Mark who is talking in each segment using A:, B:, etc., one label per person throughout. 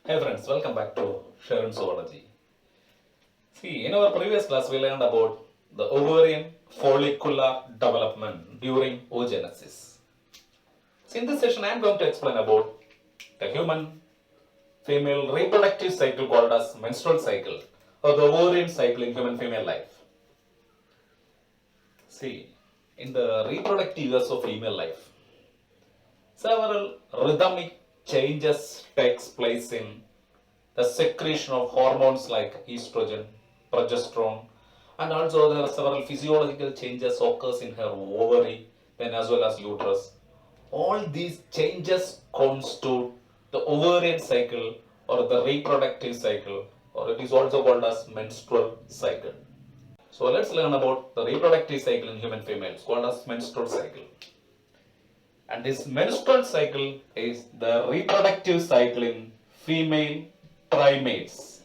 A: Hey friends, welcome back to Sharon Zoology. See, in our previous class we learned about the ovarian follicular development during oogenesis. So in this session I am going to explain about the human female reproductive cycle called as menstrual cycle or the ovarian cycle in human female life. See, in the reproductive years of female life, several rhythmic changes takes place in the secretion of hormones like estrogen, progesterone, and also there are several physiological changes occurs in her ovary, then as well as uterus. All these changes constitute the ovarian cycle or the reproductive cycle, or it is also called as menstrual cycle. So let's learn about the reproductive cycle in human females called as menstrual cycle. And this menstrual cycle is the reproductive cycle in female primates.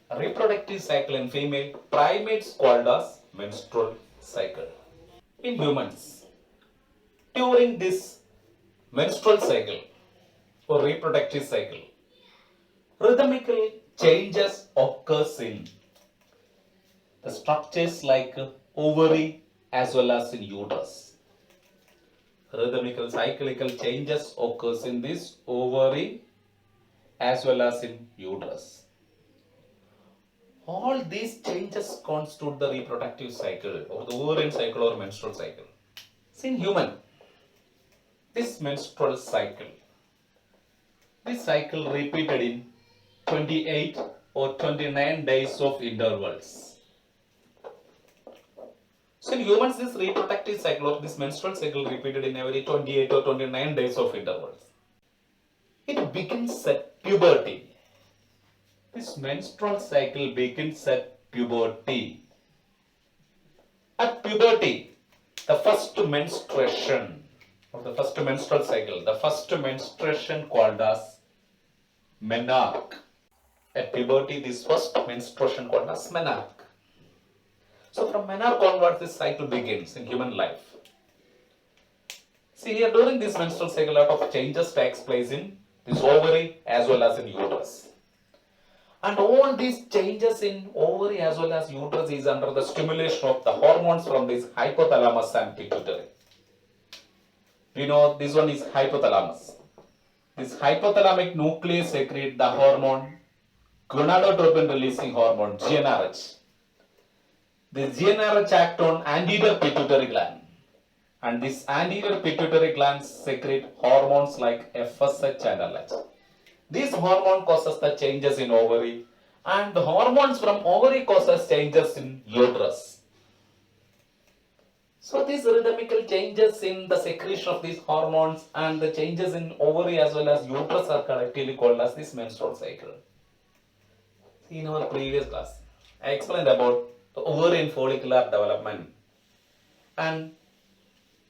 A: A reproductive cycle in female primates called as menstrual cycle. In humans, during this menstrual cycle or reproductive cycle, rhythmical changes occurs in the structures like ovary as well as in uterus. Rhythmical cyclical changes occurs in this ovary as well as in uterus. All these changes constitute the reproductive cycle or the ovarian cycle or menstrual cycle. See, in human, this menstrual cycle, this cycle repeated in 28 or 29 days of intervals. So in humans, this reproductive cycle or this menstrual cycle repeated in every 28 or 29 days of intervals. It begins at puberty. This menstrual cycle begins at puberty. At puberty, the first menstruation or the first menstrual cycle, the first menstruation called as menarche. At puberty, this first menstruation called as menarche. So from menarche onwards, this cycle begins in human life. See here, during this menstrual cycle, a lot of changes takes place in this ovary as well as in uterus. And all these changes in ovary as well as uterus is under the stimulation of the hormones from this hypothalamus and pituitary. We know this one is hypothalamus. This hypothalamic nucleus secrete the hormone gonadotropin releasing hormone GnRH. The GnRH act on anterior pituitary gland, and this anterior pituitary gland secrete hormones like FSH and LH. This hormone causes the changes in ovary, and the hormones from ovary causes changes in uterus. So these rhythmical changes in the secretion of these hormones and the changes in ovary as well as uterus are collectively called as this menstrual cycle. In our previous class, I explained about the ovarian follicular development, and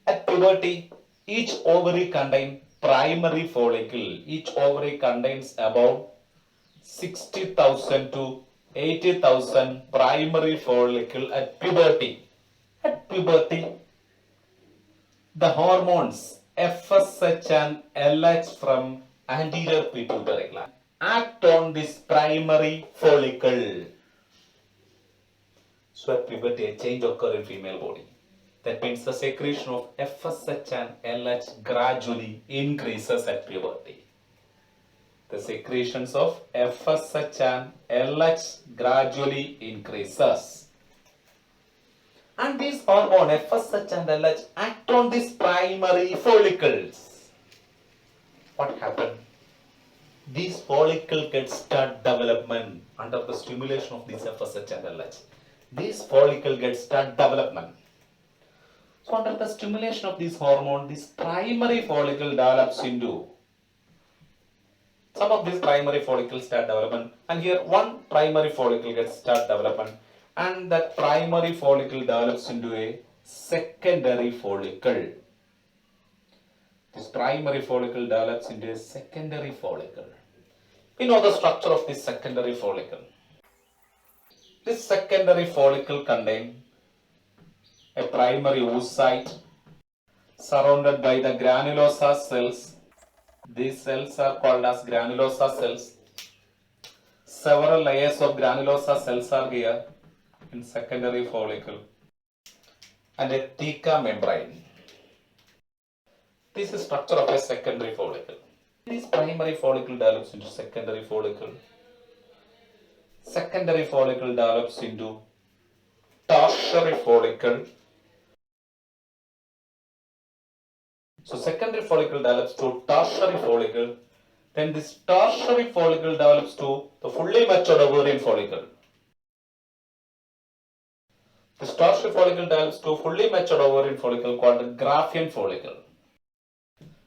A: at puberty, each ovary contains primary follicle. Each ovary contains about 60,000 to 80,000 primary follicle at puberty. At puberty, the hormones FSH and LH from anterior pituitary gland act on this primary follicle. So at puberty, a change occurs in female body. That means the secretion of FSH and LH gradually increases at puberty. The secretions of FSH and LH gradually increases. And these hormones FSH and LH act on these primary follicles. What happened? These follicles get start development under the stimulation of these FSH and LH. These follicle get start development. So under the stimulation of this hormone, this primary follicle develops into some of these primary follicles start development, and here one primary follicle gets start development, and that primary follicle develops into a secondary follicle. This primary follicle develops into a secondary follicle. We know the structure of this secondary follicle. This secondary follicle contains a primary oocyte surrounded by the granulosa cells These cells are called as granulosa cells. Several layers of granulosa cells are here in secondary follicle and a theca membrane. This is structure of a secondary follicle. This primary follicle develops into secondary follicle. Secondary follicle develops into tertiary follicle. So secondary follicle develops to tertiary follicle. Then this tertiary follicle develops to the fully matured ovarian follicle. This tertiary follicle develops to fully matured ovarian follicle called the Graafian follicle.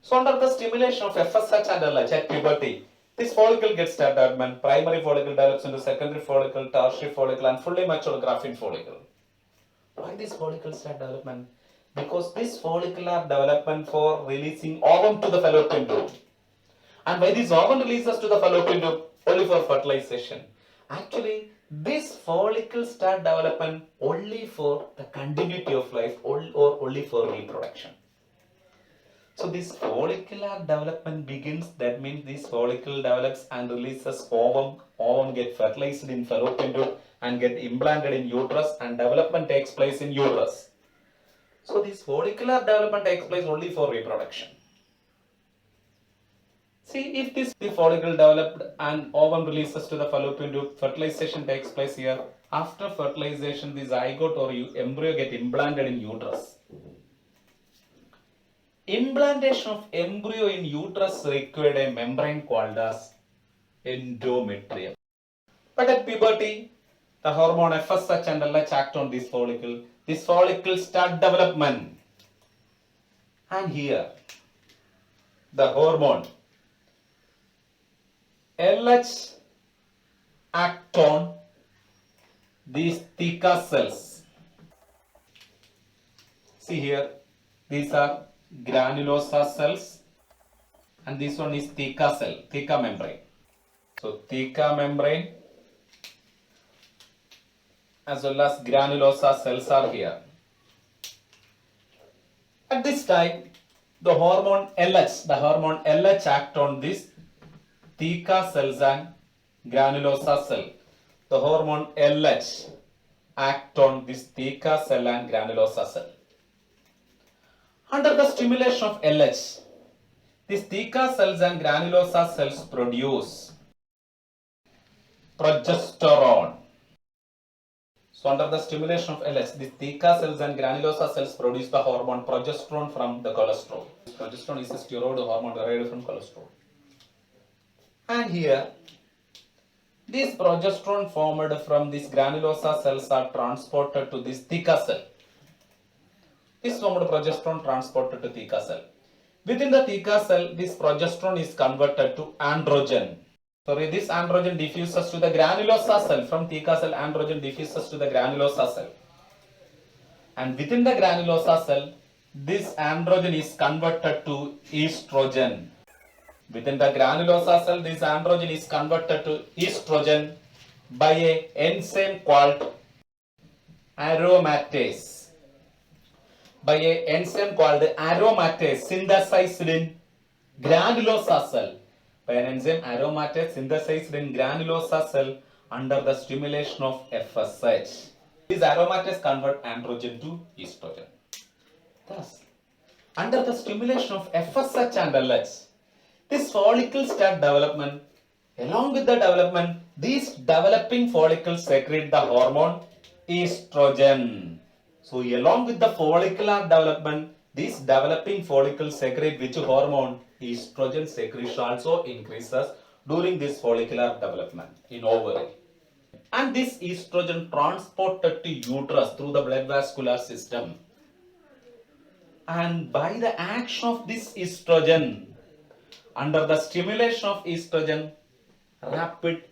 A: So under the stimulation of FSH and LH at puberty, this follicle gets development. Primary follicle develops into secondary follicle, tertiary follicle, and fully matured Graafian follicle. Why this follicle start development? Because this follicular development for releasing ovum to the fallopian tube. And why this ovum releases to the fallopian tube? Only for fertilization. Actually, this follicle start development only for the continuity of life or only for reproduction. So this follicular development begins, that means this follicle develops and releases ovum. Ovum get fertilized in fallopian tube and get implanted in uterus, and development takes place in uterus. So this follicular development takes place only for reproduction. See, if the follicle developed and ovum releases to the fallopian tube, fertilization takes place here. After fertilization, the zygote or embryo get implanted in uterus. Implantation of embryo in uterus required a membrane called as endometrium. But at puberty, the hormone FSH and LH act on this follicle. This follicle start development. And here, the hormone LH act on these theca cells. See here, these are granulosa cells and this one is theca cell, theca membrane. So theca membrane as well as granulosa cells are here. At this time, the hormone LH act on this theca cells and granulosa cell. The hormone LH act on this theca cell and granulosa cell. Under the stimulation of LH, these theca cells and granulosa cells produce progesterone. So under the stimulation of LH, the theca cells and granulosa cells produce the hormone progesterone from the cholesterol. Progesterone is a steroid hormone derived from cholesterol. And here, this progesterone formed from these granulosa cells are transported to this theca cell. This formed progesterone transported to theca cell. Within the theca cell, this progesterone is converted to androgen. This androgen diffuses to the granulosa cell. From theca cell, androgen diffuses to the granulosa cell. And within the granulosa cell, this androgen is converted to estrogen. Within the granulosa cell, this androgen is converted to estrogen by an enzyme called aromatase. By an enzyme called aromatase synthesized in granulosa cell. By an enzyme aromatase synthesized in granulosa cell under the stimulation of FSH. These aromatase convert androgen to estrogen. Thus, under the stimulation of FSH and LH, this follicle start development. Along with the development, these developing follicles secrete the hormone estrogen. So along with the follicular development, these developing follicles secrete which hormone? Estrogen secretion also increases during this follicular development in ovary. And this estrogen transported to uterus through the blood vascular system. And by the action of this estrogen, under the stimulation of estrogen, rapid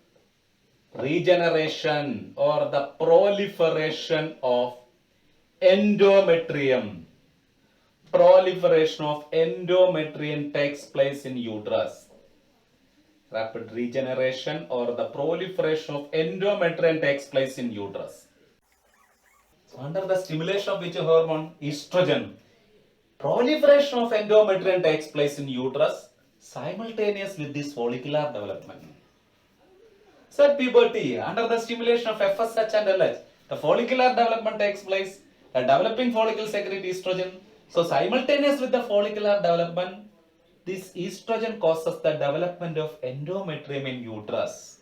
A: regeneration or the proliferation of endometrium. Proliferation of endometrium takes place in uterus. Rapid regeneration or the proliferation of endometrium takes place in uterus. So under the stimulation of which hormone? Estrogen. Proliferation of endometrium takes place in uterus. simultaneous with this follicular development. Said puberty, under the stimulation of FSH and LH, the follicular development takes place. The developing follicle secrete estrogen. So simultaneous with the follicular development, this estrogen causes the development of endometrium in uterus.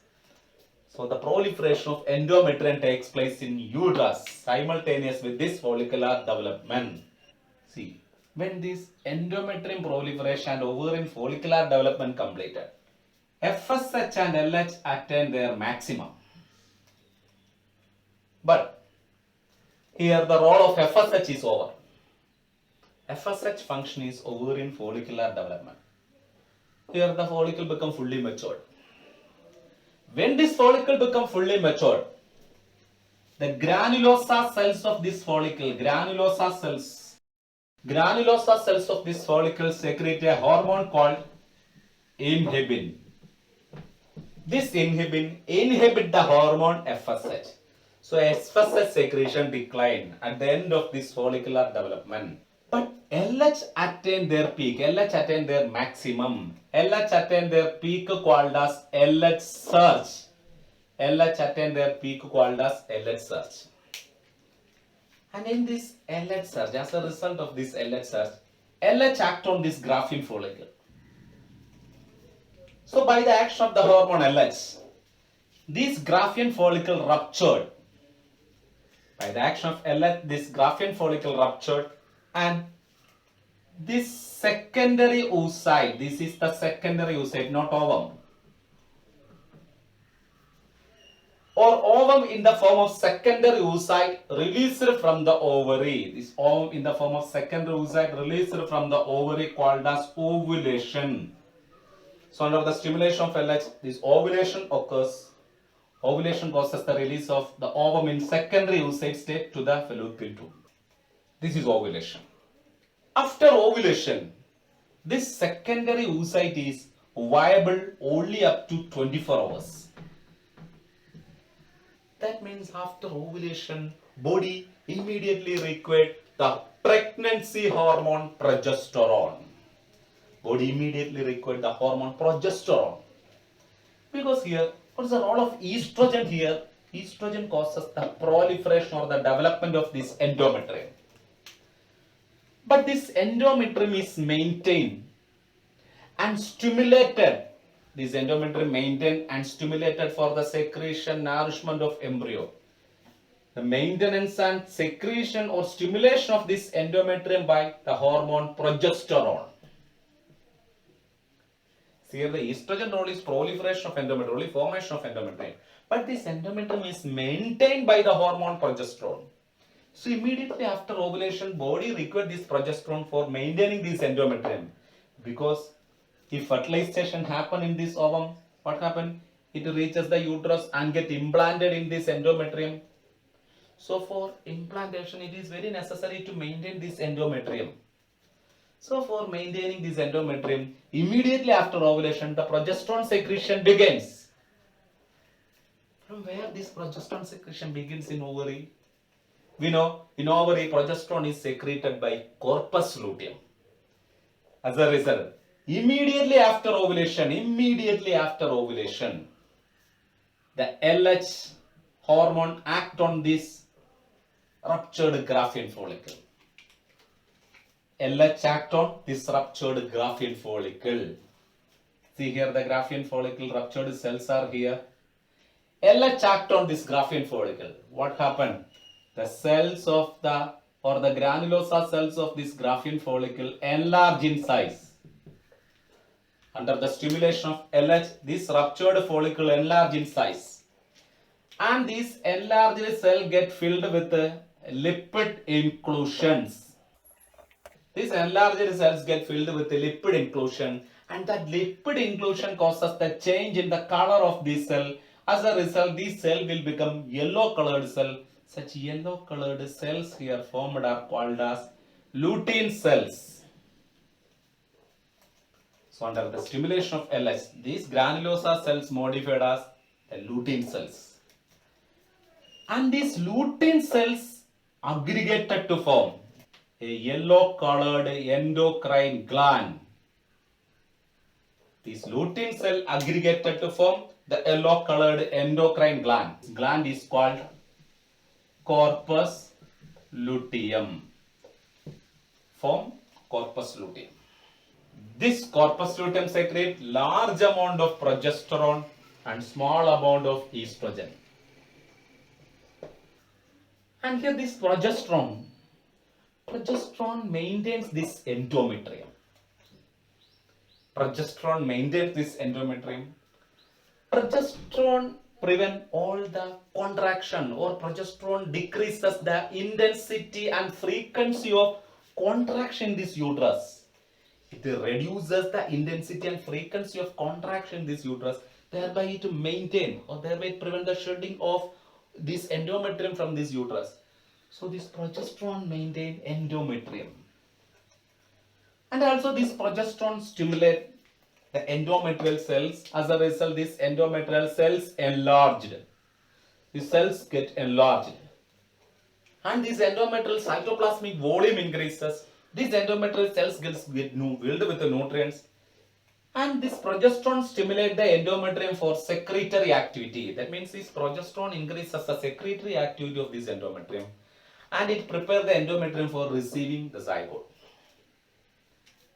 A: So the proliferation of endometrium takes place in uterus simultaneous with this follicular development. See, when this endometrium proliferation and ovarian follicular development completed, FSH and LH attain their maximum. But here the role of FSH is over. FSH function is ovarian follicular development. Here the follicle become fully matured. When this follicle become fully matured, the granulosa cells of this follicle, granulosa cells of this follicle secrete a hormone called inhibin. This inhibin inhibit the hormone FSH. So FSH secretion decline at the end of this follicular development. But LH attain their peak, LH attain their maximum, LH attain their peak called as LH surge. LH attain their peak called as LH surge. And in this LH surge, as a result of this LH surge, LH act on this graphene follicle. So by the action of the hormone LH, this graphene follicle ruptured. By the action of LH, this graphene follicle ruptured, and this secondary oocyte, this is the secondary oocyte, not ovum, or ovum in the form of secondary oocyte released from the ovary. This ovum in the form of secondary oocyte released from the ovary called as ovulation. So under the stimulation of LH, this ovulation occurs. Ovulation causes the release of the ovum in secondary oocyte state to the fallopian tube. This is ovulation. After ovulation, this secondary oocyte is viable only up to 24 hours. That means after ovulation, body immediately required the pregnancy hormone progesterone. Body immediately required the hormone progesterone. Because here, what is the role of estrogen here? Estrogen causes the proliferation or the development of this endometrium. But this endometrium is maintained and stimulated. This endometrium maintained and stimulated for the secretion, nourishment of embryo. The maintenance and secretion or stimulation of this endometrium by the hormone progesterone. See, here the estrogen role is proliferation of endometrium, only formation of endometrium. But this endometrium is maintained by the hormone progesterone. So immediately after ovulation, body required this progesterone for maintaining this endometrium. Because if fertilization happen in this ovum, what happen? It reaches the uterus and get implanted in this endometrium. So for implantation, it is very necessary to maintain this endometrium. So for maintaining this endometrium, immediately after ovulation, the progesterone secretion begins. From where this progesterone secretion begins in ovary? We know in ovary progesterone is secreted by corpus luteum. As a result, immediately after ovulation, the LH hormone act on this ruptured graphene follicle. LH act on this ruptured graphene follicle. See here the graphene follicle ruptured cells are here. LH act on this graphene follicle. What happened? The cells of the granulosa cells of this graphene follicle enlarge in size. Under the stimulation of LH, this ruptured follicle enlarge in size. And these enlarged cell get filled with lipid inclusions. These enlarged cells get filled with lipid inclusion, and that lipid inclusion causes the change in the color of this cell. As a result, this cell will become yellow colored cell. Such yellow colored cells here formed are called as lutein cells. So under the stimulation of LH, these granulosa cells modified as the lutein cells. And these lutein cells aggregated to form a yellow colored endocrine gland. This lutein cell aggregated to form the yellow colored endocrine gland. This gland is called corpus luteum. Form corpus luteum. This corpus luteum secretes large amount of progesterone and small amount of estrogen. And here this progesterone maintains this endometrium. Progesterone maintains this endometrium. Progesterone prevents all the contraction, or progesterone decreases the intensity and frequency of contraction in this uterus. It reduces the intensity and frequency of contraction in this uterus, thereby it maintain or thereby prevent the shedding of this endometrium from this uterus. So this progesterone maintain endometrium. And also this progesterone stimulate the endometrial cells. As a result, these endometrial cells enlarged. The cells get enlarged. And this endometrial cytoplasmic volume increases. These endometrial cells get filled with the nutrients. And this progesterone stimulates the endometrium for secretory activity. That means this progesterone increases the secretory activity of this endometrium. And it prepares the endometrium for receiving the zygote.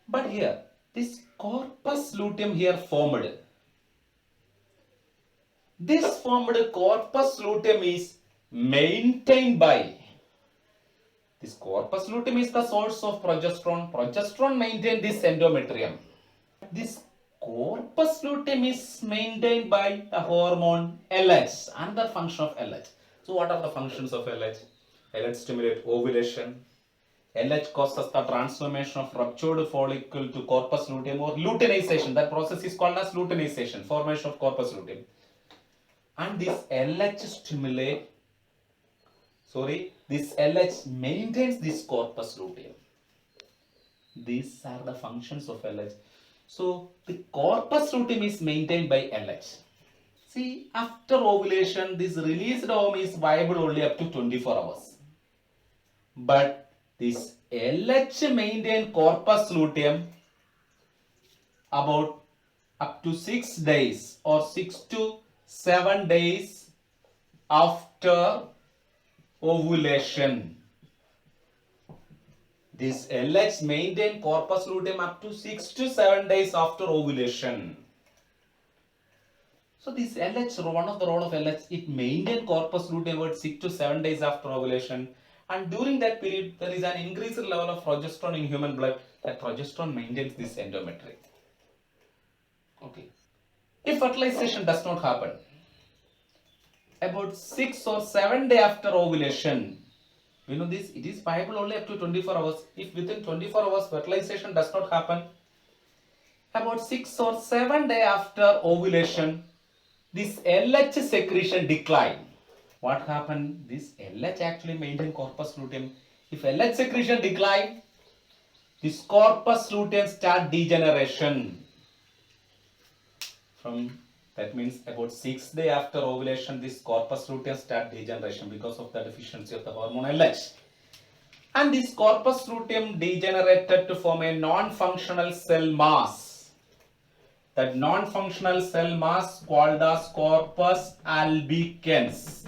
A: But here, this corpus luteum here formed. This formed corpus luteum is maintained by. This corpus luteum is the source of progesterone. Progesterone maintains this endometrium. This corpus luteum is maintained by the hormone LH. Another function of LH. So what are the functions of LH? LH stimulates ovulation. LH causes the transformation of ruptured follicle to corpus luteum, or luteinization. That process is called as luteinization, formation of corpus luteum. And this LH maintains this corpus luteum. These are the functions of LH. So the corpus luteum is maintained by LH. See, after ovulation, this released ovum is viable only up to 24 hours. But this LH maintains corpus luteum about up to 6 days or 6 to 7 days after ovulation. This LH maintains corpus luteum up to 6 to 7 days after ovulation. So this LH, one of the role of LH, it maintains corpus luteum about 6 to 7 days after ovulation. And during that period, there is an increased level of progesterone in human blood. That progesterone maintains this endometrium. Okay. If fertilization does not happen, about 6 or 7 days after ovulation, we know this, it is viable only up to 24 hours. If within 24 hours fertilization does not happen, about 6 or 7 days after ovulation, this LH secretion decline. What happened? This LH actually maintains corpus luteum. If LH secretion decline, this corpus luteum start degeneration. That means about 6 days after ovulation, this corpus luteum start degeneration because of the deficiency of the hormone LH. And this corpus luteum degenerated to form a non-functional cell mass. That non-functional cell mass called as corpus albicans.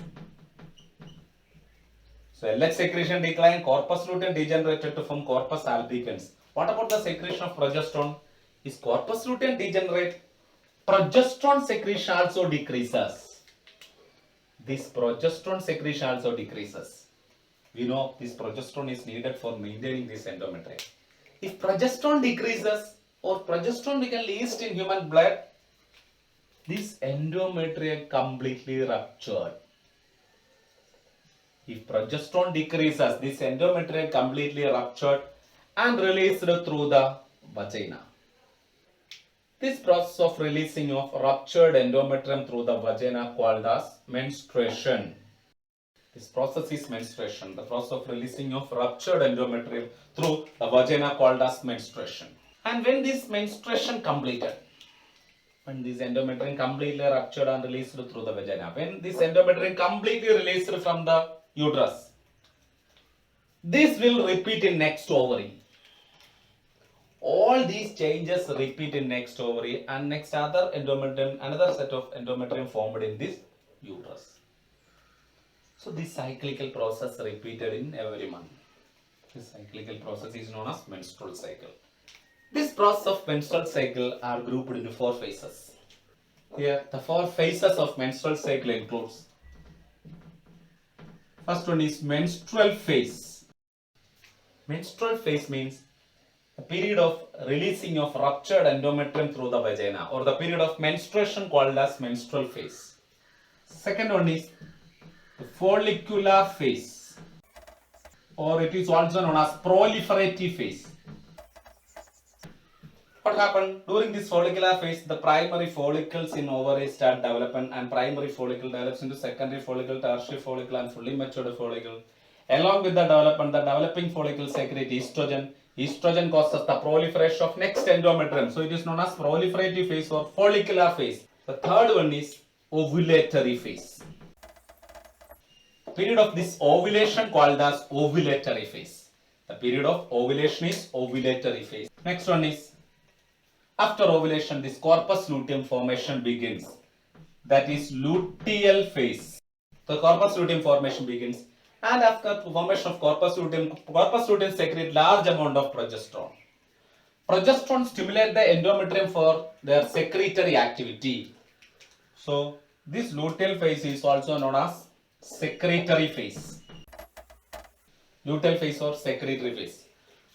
A: So LH secretion decline, corpus luteum degenerated to form corpus albicans. What about the secretion of progesterone? Is corpus luteum degenerate? Progesterone secretion also decreases. This progesterone secretion also decreases. We know this progesterone is needed for maintaining this endometrium. If progesterone decreases or progesterone becomes least in human blood, this endometrium completely ruptured. If progesterone decreases, this endometrium completely ruptured and released through the vagina. This process of releasing of ruptured endometrium through the vagina called as menstruation. This process is menstruation. The process of releasing of ruptured endometrium through the vagina called as menstruation. And when this menstruation completed, when this endometrium completely ruptured and released through the vagina, when this endometrium completely released from the uterus, this will repeat in next ovary. All these changes repeat in next ovary and next other endometrium, another set of endometrium formed in this uterus. So this cyclical process repeated in every month. This cyclical process is known as menstrual cycle. This process of menstrual cycle are grouped into 4 phases. Here the 4 phases of menstrual cycle includes. First one is menstrual phase. Menstrual phase means a period of releasing of ruptured endometrium through the vagina, or the period of menstruation called as menstrual phase. Second one is the follicular phase, or it is also known as proliferative phase. What happened during this follicular phase? The primary follicles in ovary start development, and primary follicle develops into secondary follicle, tertiary follicle, and fully matured follicle. Along with the development, the developing follicle secrete estrogen. Estrogen causes the proliferation of next endometrium. So it is known as proliferative phase or follicular phase. The third one is ovulatory phase. The period of this ovulation called as ovulatory phase. The period of ovulation is ovulatory phase. Next one is after ovulation, this corpus luteum formation begins. That is luteal phase. The corpus luteum formation begins, and after formation of corpus luteum secrete large amount of progesterone. Progesterone stimulate the endometrium for their secretory activity. So this luteal phase is also known as secretory phase. Luteal phase or secretory phase.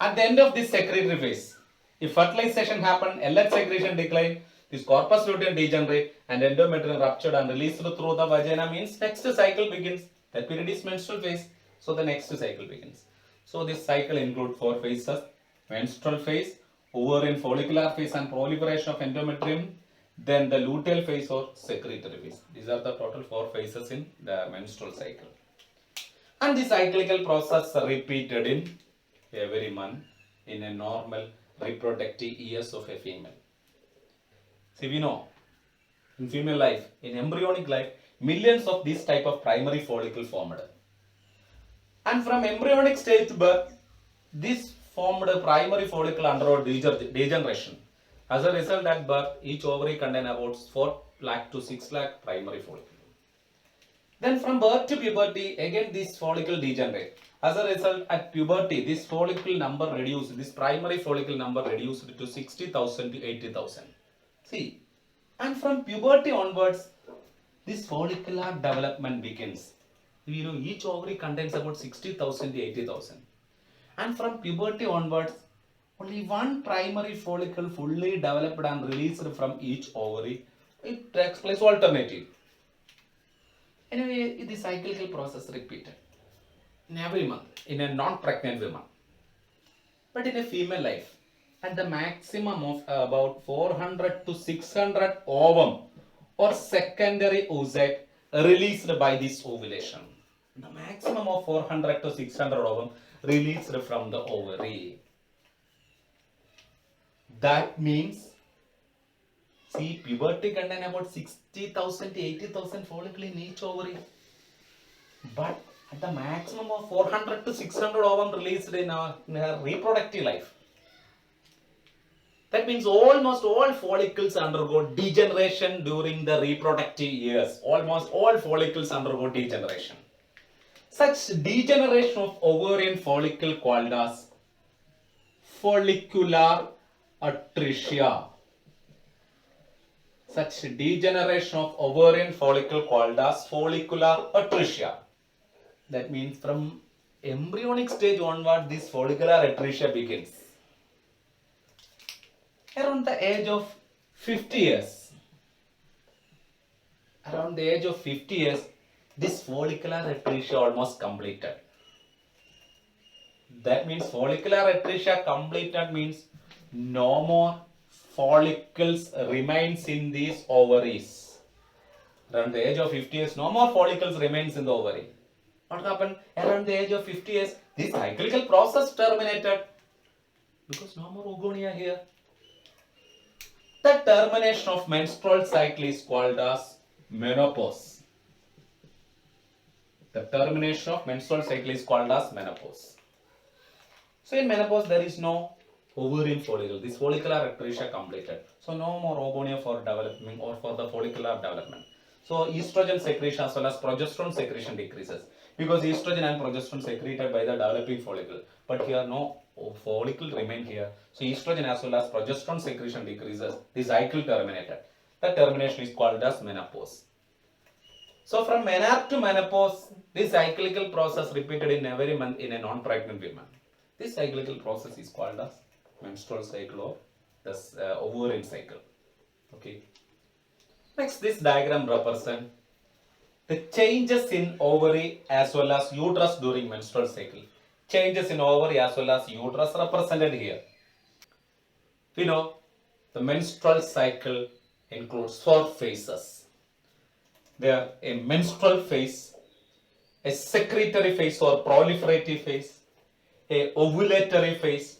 A: At the end of this secretory phase, if fertilization happen, LH secretion decline, this corpus luteum degenerate and endometrium ruptured and released through the vagina, means next cycle begins. That period is menstrual phase. So the next cycle begins. So this cycle includes 4 phases: menstrual phase, ovarian follicular phase and proliferation of endometrium, then the luteal phase or secretory phase. These are the total 4 phases in the menstrual cycle. And the cyclical process repeated in every month in a normal reproductive years of a female. See, we know in female life, in embryonic life, millions of these type of primary follicle formed. And from embryonic stage to birth, this formed primary follicle undergo degeneration. As a result, at birth, each ovary contain about 4 lakh to 6 lakh primary follicle. Then from birth to puberty, again this follicle degenerate. As a result, at puberty, this follicle number reduced, this primary follicle number reduced to 60,000 to 80,000. See, and from puberty onwards, this follicular development begins. You know, each ovary contains about 60,000 to 80,000. And from puberty onwards, only one primary follicle fully developed and released from each ovary. It takes place alternative. Anyway, the cyclical process repeated in every month in a non-pregnant woman. But in a female life, at the maximum of about 400 to 600 ovum or secondary oocyte released by this ovulation. The maximum of 400 to 600 ovum released from the ovary. That means, see, puberty contain about 60,000 to 80,000 follicle in each ovary. But at the maximum of 400 to 600 ovum released in her reproductive life. That means almost all follicles undergo degeneration during the reproductive years. Almost all follicles undergo degeneration. Such degeneration of ovarian follicle called as follicular atresia. Such degeneration of ovarian follicle called as follicular atresia. That means from embryonic stage onward, this follicular atresia begins. Around the age of 50 years. Around the age of 50 years, this follicular atresia almost completed. That means follicular atresia completed means no more follicles remains in these ovaries. Around the age of 50 years, no more follicles remains in the ovary. What happened? Around the age of 50 years, this cyclical process terminated because no more oogonia here. The termination of menstrual cycle is called as menopause. The termination of menstrual cycle is called as menopause. So in menopause, there is no ovarian follicle. This follicular ectasia completed. So no more oogonia for development or for the follicular development. So estrogen secretion as well as progesterone secretion decreases because estrogen and progesterone secreted by the developing follicle. But here no follicle remain here. So estrogen as well as progesterone secretion decreases. The cycle terminated. The termination is called as menopause. So from menarche to menopause, this cyclical process repeated in every month in a non-pregnant woman. This cyclical process is called as menstrual cycle or the ovarian cycle. Okay. Next, this diagram represents the changes in ovary as well as uterus during menstrual cycle. Changes in ovary as well as uterus represented here. We know the menstrual cycle includes 4 phases. There a menstrual phase, a secretory phase or proliferative phase, a ovulatory phase,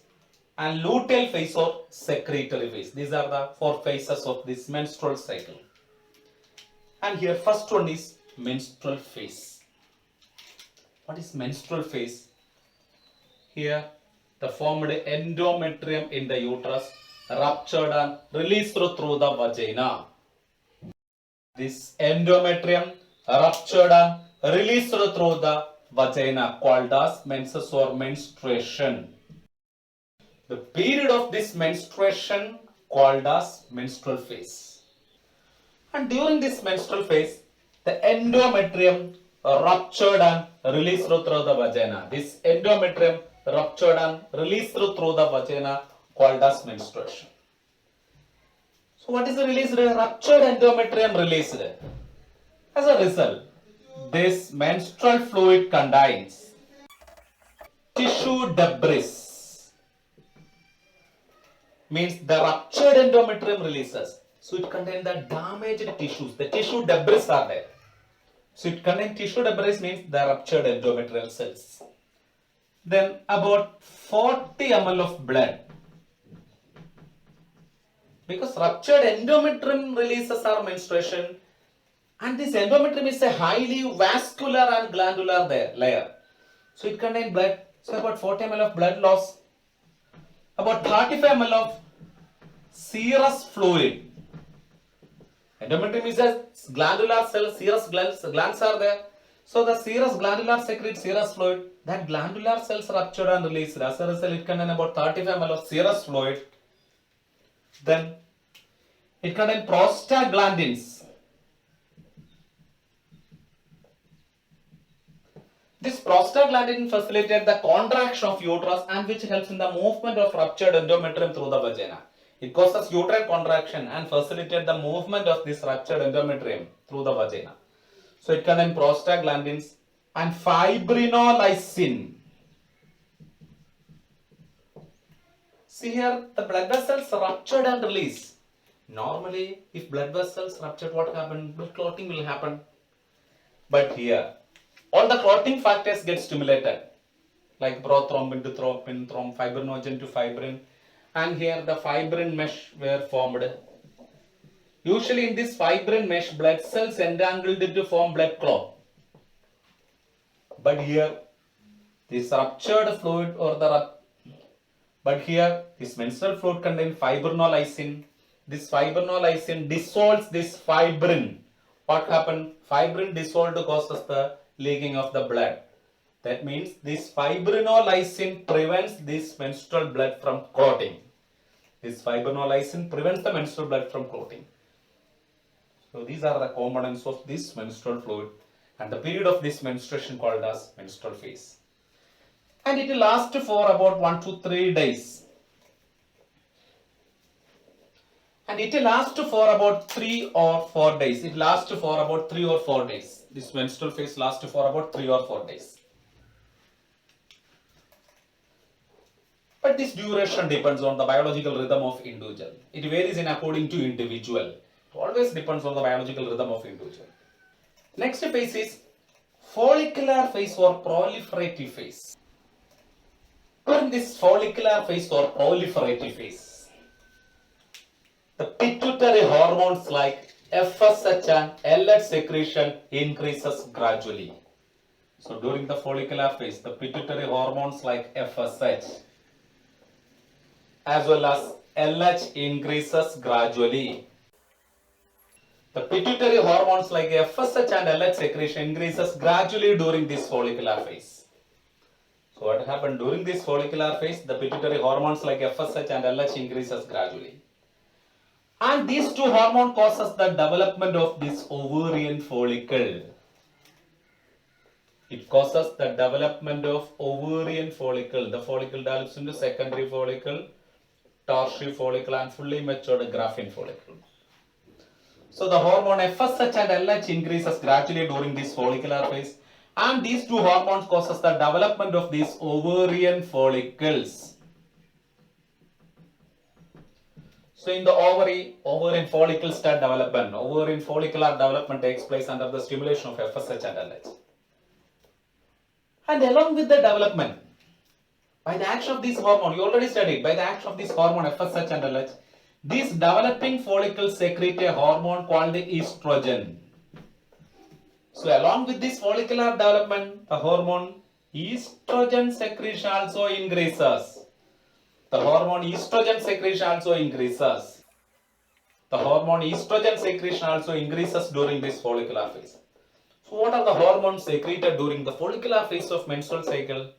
A: and luteal phase or secretory phase. These are the 4 phases of this menstrual cycle. And here first one is menstrual phase. What is menstrual phase? Here the formed endometrium in the uterus ruptured and released through the vagina. This endometrium ruptured and released through the vagina called as menses or menstruation. The period of this menstruation called as menstrual phase. And during this menstrual phase, the endometrium ruptured and released through the vagina. This endometrium ruptured and released through the vagina called as menstruation. So what is the released? Ruptured endometrium released. As a result, this menstrual fluid contains tissue debris. Means the ruptured endometrium releases. So it contains the damaged tissues. The tissue debris are there. So it contains tissue debris means the ruptured endometrial cells. Then about 40 ml of blood. Because ruptured endometrium releases are menstruation, and this endometrium is a highly vascular and glandular layer. So it contains blood. So about 40 ml of blood loss. About 35 ml of serous fluid. Endometrium is a glandular cell, serous glands are there. So the serous glandular secretes serous fluid. That glandular cells ruptured and released. As a result, it contains about 35 ml of serous fluid. Then it contains prostaglandins. This prostaglandin facilitates the contraction of uterus and which helps in the movement of ruptured endometrium through the vagina. It causes uterine contraction and facilitates the movement of this ruptured endometrium through the vagina. So it contains prostaglandins and fibrinolysin. See here, the blood vessels ruptured and released. Normally, if blood vessels ruptured, what happens? Blood clotting will happen. But here, all the clotting factors get stimulated, like prothrombin to thrombin, fibrinogen to fibrin, and here the fibrin mesh were formed. Usually in this fibrin mesh, blood cells entangled to form blood clot. But here, this ruptured fluid or this menstrual fluid contains fibrinolysin. This fibrinolysin dissolves this fibrin. What happened? Fibrin dissolved causes the leaking of the blood. That means this fibrinolysin prevents this menstrual blood from clotting. This fibrinolysin prevents the menstrual blood from clotting. So these are the components of this menstrual fluid, and the period of this menstruation called as menstrual phase. And it will last for about 1 to 3 days. And it will last for about 3 or 4 days. It lasts for about 3 or 4 days. This menstrual phase lasts for about 3 or 4 days. But this duration depends on the biological rhythm of individual. It varies in according to individual. It always depends on the biological rhythm of individual. Next phase is follicular phase or proliferative phase. During this follicular phase or proliferative phase, the pituitary hormones like FSH and LH secretion increases gradually. So during the follicular phase, the pituitary hormones like FSH as well as LH increases gradually. The pituitary hormones like FSH and LH secretion increases gradually during this follicular phase. So what happened during this follicular phase? The pituitary hormones like FSH and LH increases gradually. And these two hormones causes the development of this ovarian follicle. It causes the development of ovarian follicle. The follicle develops into secondary follicle, tertiary follicle and fully matured Graafian follicle. So the hormone FSH and LH increases gradually during this follicular phase, and these two hormones causes the development of these ovarian follicles. So in the ovarian follicle start development. Ovarian follicular development takes place under the stimulation of FSH and LH. And along with the development, by the action of this hormone, you already studied, by the action of this hormone FSH and LH, these developing follicles secrete a hormone called estrogen. So along with this follicular development, the hormone estrogen secretion also increases. The hormone estrogen secretion also increases. The hormone estrogen secretion also increases during this follicular phase. So what are the hormones secreted during the follicular phase of menstrual cycle?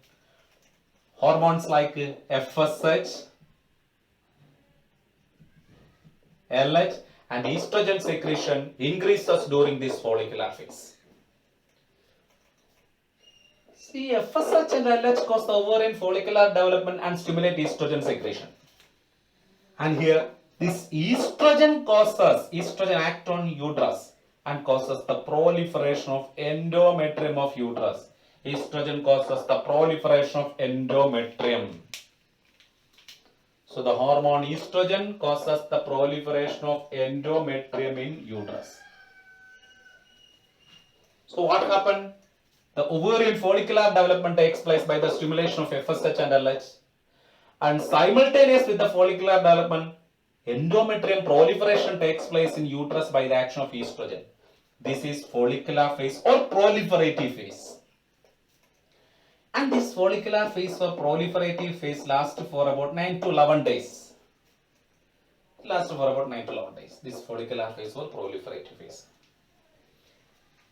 A: Hormones like FSH, LH and estrogen secretion increases during this follicular phase. See, FSH and LH cause the ovarian follicular development and stimulate estrogen secretion. And here, this estrogen act on uterus and causes the proliferation of endometrium of uterus. Estrogen causes the proliferation of endometrium. So the hormone estrogen causes the proliferation of endometrium in uterus. So what happened? The ovarian follicular development takes place by the stimulation of FSH and LH, and simultaneous with the follicular development, endometrium proliferation takes place in uterus by the action of estrogen. This is follicular phase or proliferative phase. And this follicular phase or proliferative phase lasts for about 9 to 11 days. This follicular phase or proliferative phase.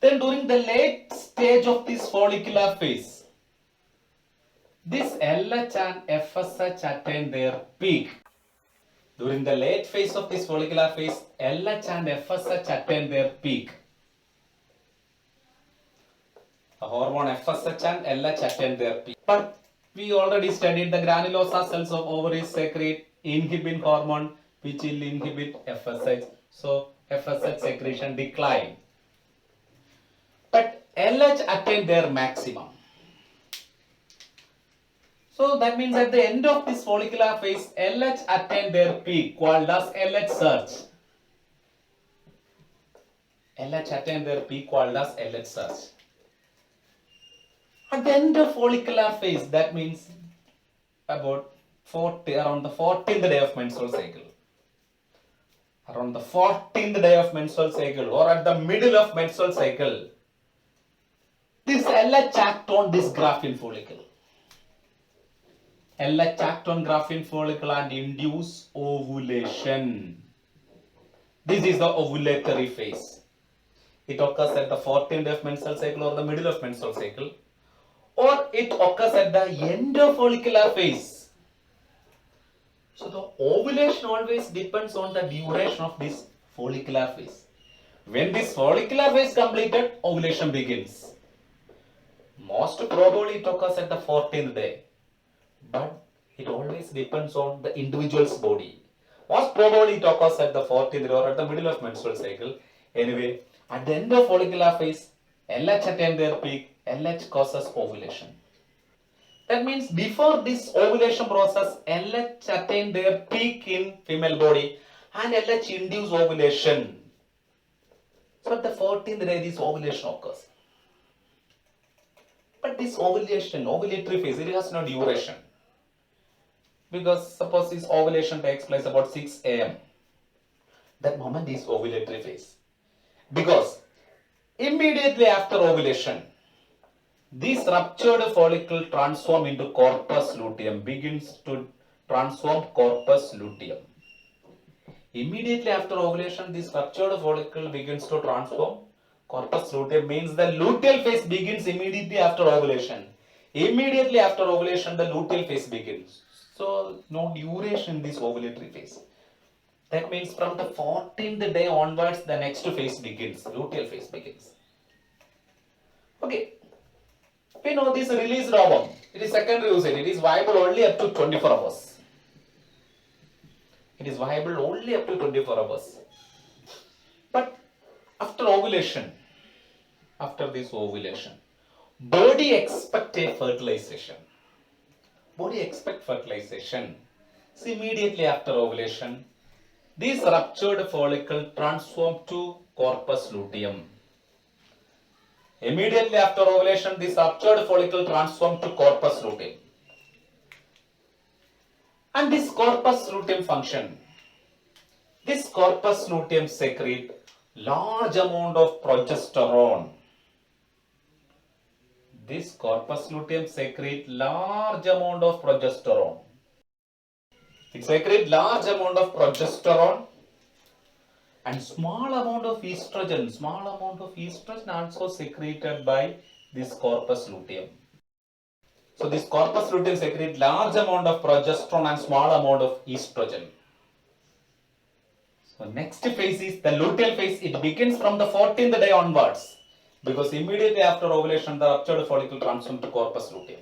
A: Then during the late stage of this follicular phase, this LH and FSH attain their peak. During the late phase of this follicular phase, LH and FSH attain their peak. The hormone FSH and LH attain their peak. But we already studied the granulosa cells of ovaries secrete inhibin hormone which will inhibit FSH. So FSH secretion decline. But LH attain their maximum. So that means at the end of this follicular phase, LH attain their peak called as LH surge. LH attain their peak called as LH surge. At the end of follicular phase, that means about around the 14th day of menstrual cycle. Around the 14th day of menstrual cycle or at the middle of menstrual cycle, this LH act on this Graafian follicle. LH act on Graafian follicle and induce ovulation. This is the ovulatory phase. It occurs at the 14th day of menstrual cycle or the middle of menstrual cycle, or it occurs at the end of follicular phase. So the ovulation always depends on the duration of this follicular phase. When this follicular phase completed, ovulation begins. Most probably it occurs at the 14th day, but it always depends on the individual's body. Most probably it occurs at the 14th day or at the middle of menstrual cycle. Anyway, at the end of follicular phase, LH attain their peak, LH causes ovulation. That means before this ovulation process, LH attain their peak in female body and LH induce ovulation. So at the 14th day, this ovulation occurs. But this ovulatory phase, it has no duration. Because suppose this ovulation takes place about 6 a.m. That moment is ovulatory phase. Because immediately after ovulation, this ruptured follicle transforms into corpus luteum, begins to transform corpus luteum. Immediately after ovulation, this ruptured follicle begins to transform corpus luteum, means the luteal phase begins immediately after ovulation. Immediately after ovulation, the luteal phase begins. So, no duration in this ovulatory phase. That means from the 14th day onwards, the next phase begins, luteal phase begins. Okay, we know this released ovum, it is secondary oocyte, it is viable only up to 24 hours. It is viable only up to 24 hours. But after ovulation, after this ovulation, body expect a fertilization. Body expect fertilization. So immediately after ovulation, this ruptured follicle transformed to corpus luteum. Immediately after ovulation, this ruptured follicle transformed to corpus luteum. And this corpus luteum function, this corpus luteum secrete large amount of progesterone. This corpus luteum secrete large amount of progesterone. It secrete large amount of progesterone and small amount of estrogen. Small amount of estrogen also secreted by this corpus luteum. So this corpus luteum secrete large amount of progesterone and small amount of estrogen. So next phase is the luteal phase. It begins from the 14th day onwards, because immediately after ovulation, the ruptured follicle transforms to corpus luteum.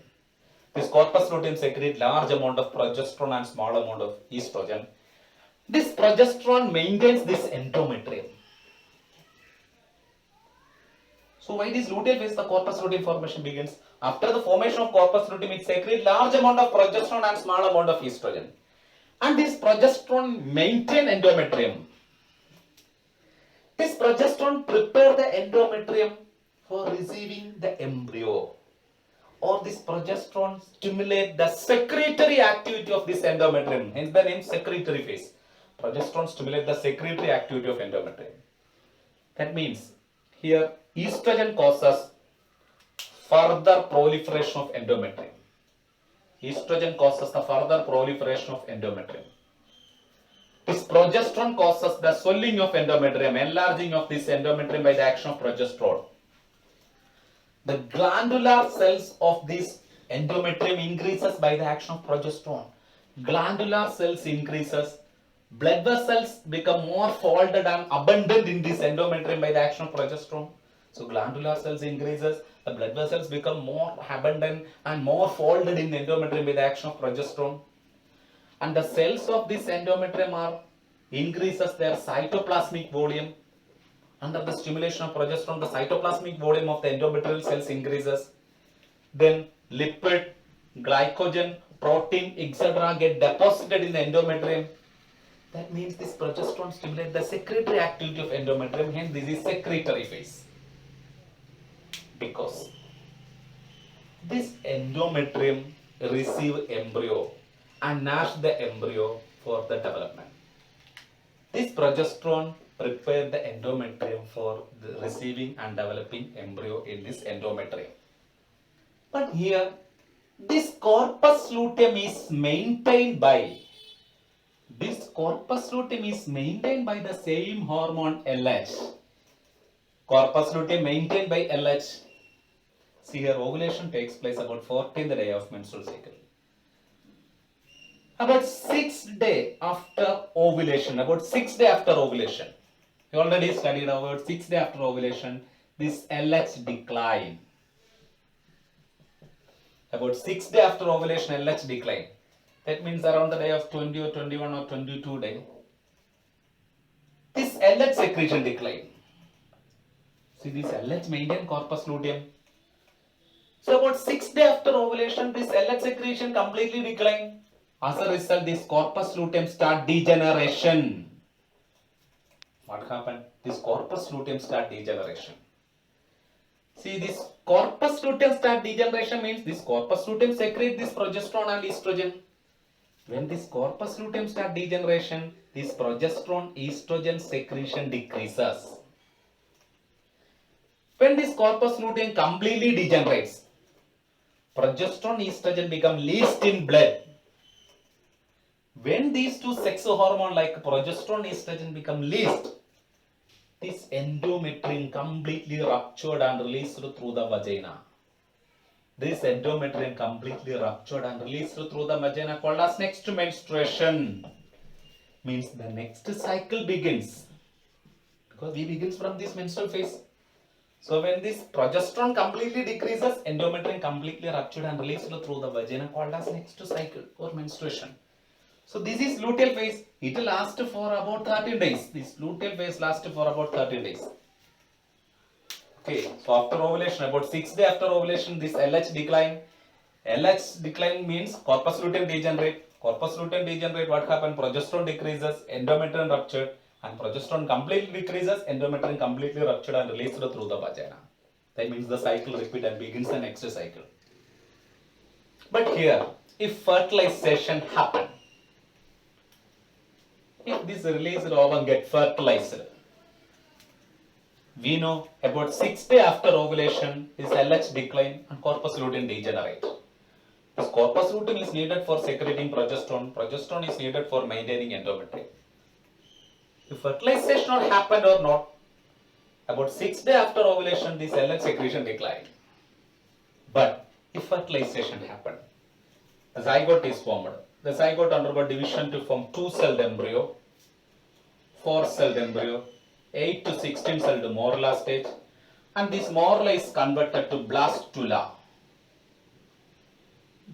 A: This corpus luteum secrete large amount of progesterone and small amount of estrogen. This progesterone maintains this endometrium. So why this luteal phase, the corpus luteum formation begins? After the formation of corpus luteum, it secretes large amount of progesterone and small amount of estrogen. And this progesterone maintain endometrium. This progesterone prepare the endometrium for receiving the embryo. Or this progesterone stimulate the secretory activity of this endometrium. Hence the name secretory phase. Progesterone stimulate the secretory activity of endometrium. That means here estrogen causes further proliferation of endometrium. Estrogen causes the further proliferation of endometrium. This progesterone causes the swelling of endometrium, enlarging of this endometrium by the action of progesterone. The glandular cells of this endometrium increases by the action of progesterone. Glandular cells increases. Blood vessels become more folded and abundant in this endometrium by the action of progesterone. So glandular cells increases. The blood vessels become more abundant and more folded in endometrium by the action of progesterone. And the cells of this endometrium are increases their cytoplasmic volume. Under the stimulation of progesterone, the cytoplasmic volume of the endometrial cells increases. Then lipid, glycogen, protein, etc. get deposited in the endometrium. That means this progesterone stimulates the secretory activity of endometrium. Hence, this is secretory phase. Because this endometrium receive embryo and nourish the embryo for the development. This progesterone prepare the endometrium for the receiving and developing embryo in this endometrium. But here, this corpus luteum is maintained by the same hormone LH. Corpus luteum maintained by LH. See here, ovulation takes place about 14th day of menstrual cycle. About 6th day after ovulation, we already studied about 6th day after ovulation, this LH decline. About 6th day after ovulation, LH decline. That means around the day of 20 or 21 or 22 day, this LH secretion decline. See, this LH maintain corpus luteum. So about 6th day after ovulation, this LH secretion completely decline. As a result, this corpus luteum start degeneration. What happened? This corpus luteum start degeneration. See, this corpus luteum start degeneration means this corpus luteum secrete this progesterone and estrogen. When this corpus luteum start degeneration, this progesterone estrogen secretion decreases. When this corpus luteum completely degenerates, progesterone estrogen become least in blood. When these two sex hormone like progesterone, estrogen become released, this endometrium completely ruptured and released through the vagina. This endometrium completely ruptured and released through the vagina called as next menstruation. Means the next cycle begins. Because we begins from this menstrual phase. So when this progesterone completely decreases, endometrium completely ruptured and released through the vagina called as next cycle or menstruation. So this is luteal phase. It will last for about 13 days. This luteal phase lasts for about 13 days. Okay, so after ovulation, about 6 days after ovulation, this LH decline. LH decline means corpus luteum degenerate. Corpus luteum degenerate, what happened? Progesterone decreases, endometrium ruptured, and progesterone completely decreases, endometrium completely ruptured and released through the vagina. That means the cycle repeat and begins the next cycle. But here, if fertilization happen, if this released ovum get fertilized, we know about 6 days after ovulation, this LH decline and corpus luteum degenerate. This corpus luteum is needed for secreting progesterone. Progesterone is needed for maintaining endometrium. If fertilization or happened or not, about 6 days after ovulation, this LH secretion declined. But if fertilization happened, the zygote is formed. The zygote undergo division to form 2-celled embryo, 4-celled embryo, 8 to 16-celled morula stage, and this morula is converted to blastula.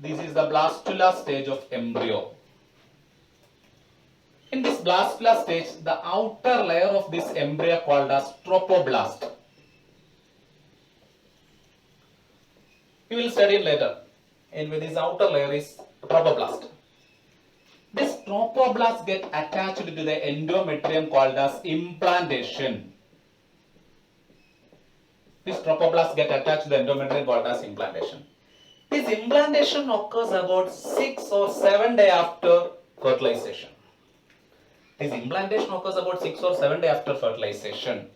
A: This is the blastula stage of embryo. In this blastula stage, the outer layer of this embryo called as trophoblast. We will study later. And with this outer layer is trophoblast. This trophoblast get attached to the endometrium called as implantation. This trophoblast get attached to the endometrium called as implantation. This implantation occurs about 6 or 7 days after fertilization. This implantation occurs about 6 or 7 days after fertilization.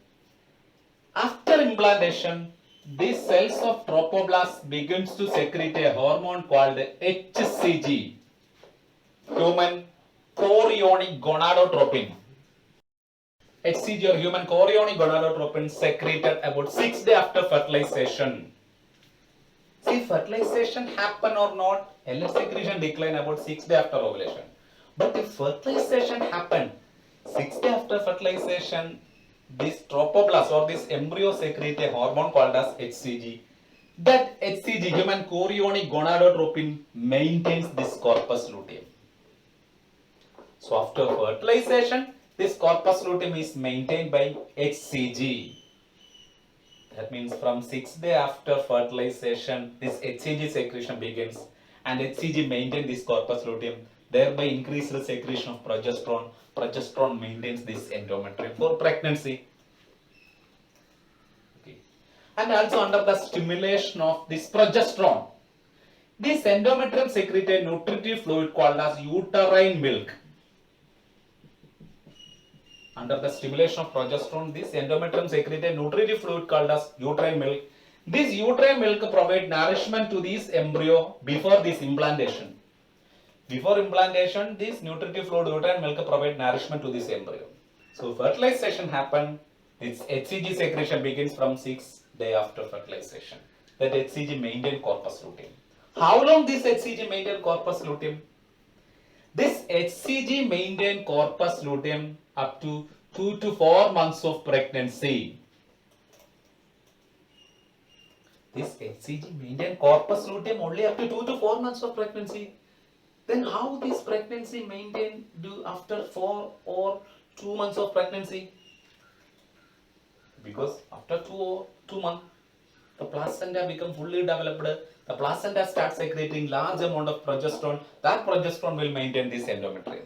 A: After implantation, these cells of trophoblast begins to secrete a hormone called HCG, human chorionic gonadotropin. HCG or human chorionic gonadotropin secreted about 6 days after fertilization. See, fertilization happen or not, LH secretion decline about 6 days after ovulation. But if fertilization happen 6 days after fertilization, this trophoblast or this embryo secrete a hormone called as HCG. That HCG, human chorionic gonadotropin, maintains this corpus luteum. So after fertilization, this corpus luteum is maintained by HCG. That means from 6 days after fertilization, this HCG secretion begins and HCG maintains this corpus luteum, thereby increase the secretion of progesterone. Progesterone maintains this endometrium for pregnancy. Okay. And also under the stimulation of this progesterone, this endometrium secretes a nutritive fluid called as uterine milk. Under the stimulation of progesterone, this endometrium secretes a nutritive fluid called as uterine milk. This uterine milk provides nourishment to this embryo before this implantation. Before implantation, this nutritive fluid uterine milk provides nourishment to this embryo. So fertilization happens, this HCG secretion begins from 6 days after fertilization. That HCG maintains corpus luteum. How long this HCG maintains corpus luteum? This HCG maintains corpus luteum up to 2 to 4 months of pregnancy. This HCG maintains corpus luteum only up to 2 to 4 months of pregnancy. Then how this pregnancy maintained after 4 or 2 months of pregnancy? Because after 2 months, the placenta becomes fully developed. The placenta starts secreting large amount of progesterone. That progesterone will maintain this endometrium.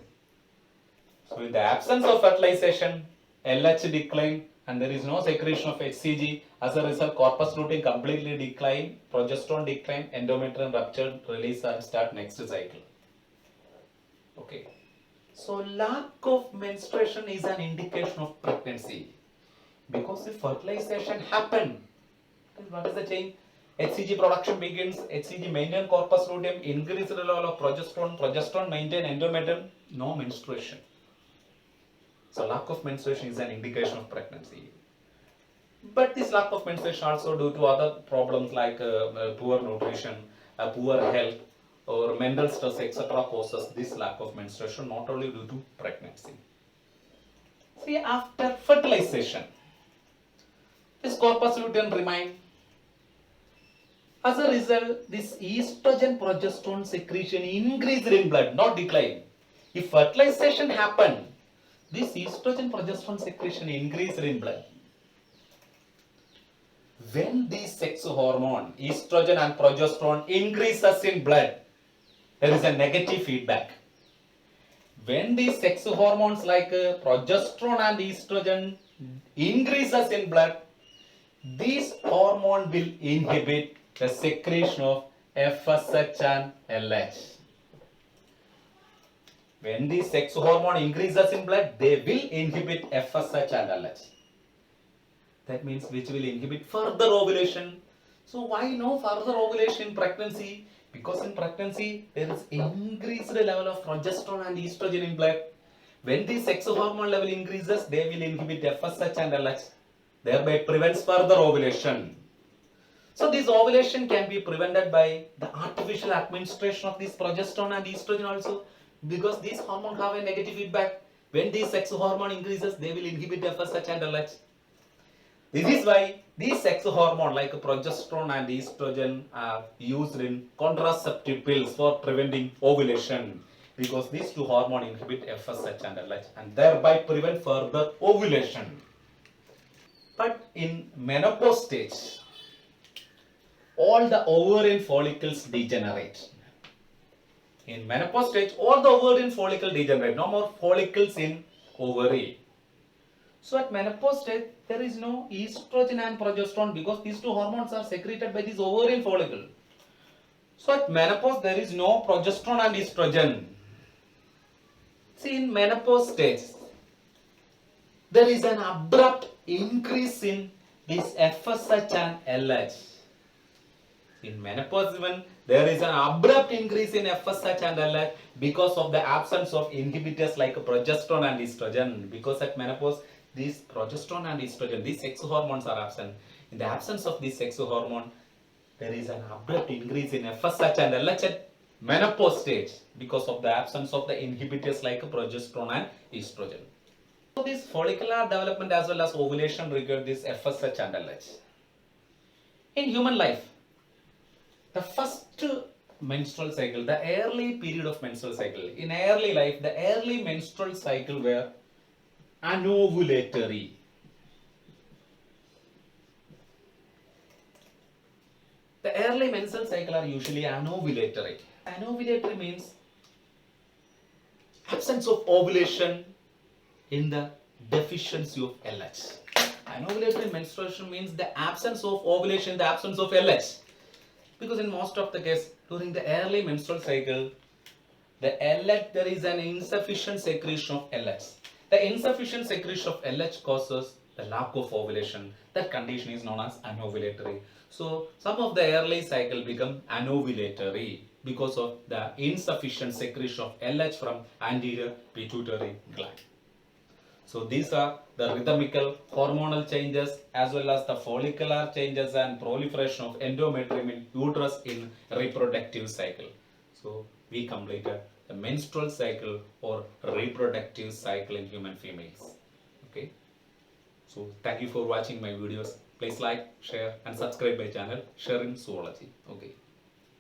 A: So in the absence of fertilization, LH decline and there is no secretion of HCG. As a result, corpus luteum completely decline, progesterone decline, endometrium rupture, release and start next cycle. Okay. So lack of menstruation is an indication of pregnancy. Because if fertilization happen, what is the change? HCG production begins, HCG maintain corpus luteum, increase the level of progesterone, progesterone maintain endometrium, no menstruation. So lack of menstruation is an indication of pregnancy. But this lack of menstruation also due to other problems like poor nutrition, poor health, or mental stress, etc. causes this lack of menstruation, not only due to pregnancy. See, after fertilization, this corpus luteum remain. As a result, this estrogen progesterone secretion increased in blood, not decline. If fertilization happened, this estrogen progesterone secretion increased in blood. When these sex hormone, estrogen and progesterone increases in blood, there is a negative feedback. When these sex hormones like progesterone and estrogen increases in blood, this hormone will inhibit the secretion of FSH and LH. When the sex hormone increases in blood, they will inhibit FSH and LH. That means which will inhibit further ovulation. So why no further ovulation in pregnancy? Because in pregnancy there is increased level of progesterone and estrogen in blood. When the sex hormone level increases, they will inhibit FSH and LH. Thereby prevents further ovulation. So this ovulation can be prevented by the artificial administration of this progesterone and estrogen also, because these hormones have a negative feedback. When the sex hormone increases, they will inhibit FSH and LH. This is why these sex hormones like progesterone and estrogen are used in contraceptive pills for preventing ovulation, because these two hormones inhibit FSH and LH and thereby prevent further ovulation. But in menopause stage, all the ovarian follicles degenerate. In menopause stage, all the ovarian follicle degenerate. No more follicles in ovary. So at menopause stage, there is no estrogen and progesterone because these two hormones are secreted by this ovarian follicle. So at menopause, there is no progesterone and estrogen. See, in menopause stage, there is an abrupt increase in this FSH and LH. In menopause even, there is an abrupt increase in FSH and LH because of the absence of inhibitors like progesterone and estrogen. Because at menopause, these progesterone and estrogen, these sex hormones are absent. In the absence of this sex hormone, there is an abrupt increase in FSH and LH at menopause stage because of the absence of the inhibitors like progesterone and estrogen. So this follicular development as well as ovulation regard this FSH and LH. In human life, the first menstrual cycle, the early period of menstrual cycle, in early life, the early menstrual cycle were anovulatory. The early menstrual cycle are usually anovulatory. Anovulatory means absence of ovulation in the deficiency of LH. Anovulatory menstruation means the absence of ovulation in the absence of LH. Because in most of the case, during the early menstrual cycle, the LH, there is an insufficient secretion of LH. The insufficient secretion of LH causes the lack of ovulation. That condition is known as anovulatory. So, some of the early cycle become anovulatory because of the insufficient secretion of LH from anterior pituitary gland. So these are the rhythmical hormonal changes as well as the follicular changes and proliferation of endometrium in uterus in reproductive cycle. So we completed the menstrual cycle or reproductive cycle in human females. Okay. So thank you for watching my videos. Please like, share and subscribe my channel Sharing Zoology. Okay.